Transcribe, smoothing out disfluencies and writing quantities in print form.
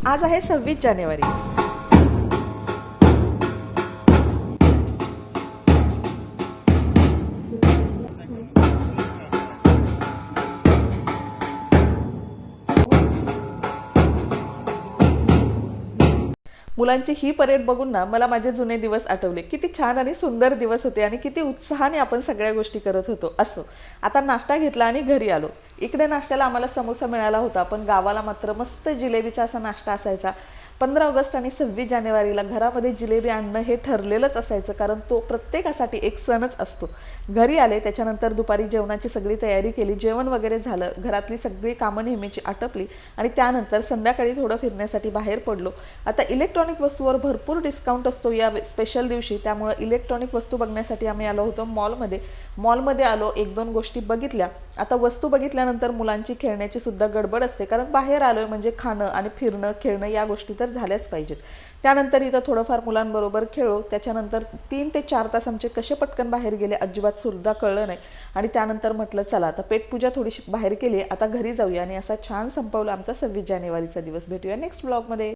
आज आहे 26 जानेवारी। मुलांची ही परेड बघून ना मला माझे जुने दिवस आठवले। किती छान आणि सुंदर दिवस होते आणि किती उत्साहाने आपण सगळ्या गोष्टी करत होतो। असो, आता नाश्ता घेतला आणि घरी आलो। इकडे नाश्त्याला आम्हाला समोसा मिळाला होता, पण गावाला मात्र मस्त जिलेबीचा असा नाश्ता असायचा। 15 ऑगस्ट आणि 26 जानेवारीला घरामध्ये जिलेबी आणणं हे ठरलेलंच असायचं, कारण तो प्रत्येकासाठी एक सणच असतो। घरी आले त्याच्यानंतर दुपारी जेवणाची सगळी तयारी केली, जेवण वगैरे झालं, घरातली सगळी कामं नेहमीची आटपली आणि त्यानंतर संध्याकाळी थोडं फिरण्यासाठी बाहेर पडलो। आता इलेक्ट्रॉनिक वस्तूवर भरपूर डिस्काउंट असतो या स्पेशल दिवशी, त्यामुळे इलेक्ट्रॉनिक वस्तू बघण्यासाठी आम्ही आलो होतो मॉलमध्ये आलो, एक दोन गोष्टी बघितल्या। आता वस्तू बघितल्यानंतर मुलांची खेळण्याची सुद्धा गडबड असते, कारण बाहेर आलोय म्हणजे खाणं आणि फिरणं खेळणं या गोष्टी तर झाल्याच पाहिजेत। त्यानंतर इथं थोडंफार मुलांबरोबर खेळलो, त्याच्यानंतर 3 ते 4 तास आमचे कसे पटकन बाहेर गेले अजिबात सुद्धा कळलं नाही। आणि त्यानंतर म्हटलं चला आता पेटपूजा थोडीशी बाहेर केली, आता घरी जाऊया, आणि असा छान संपवला आमचा 26 जानेवारीचा दिवस। भेटूया नेक्स्ट ब्लॉगमध्ये।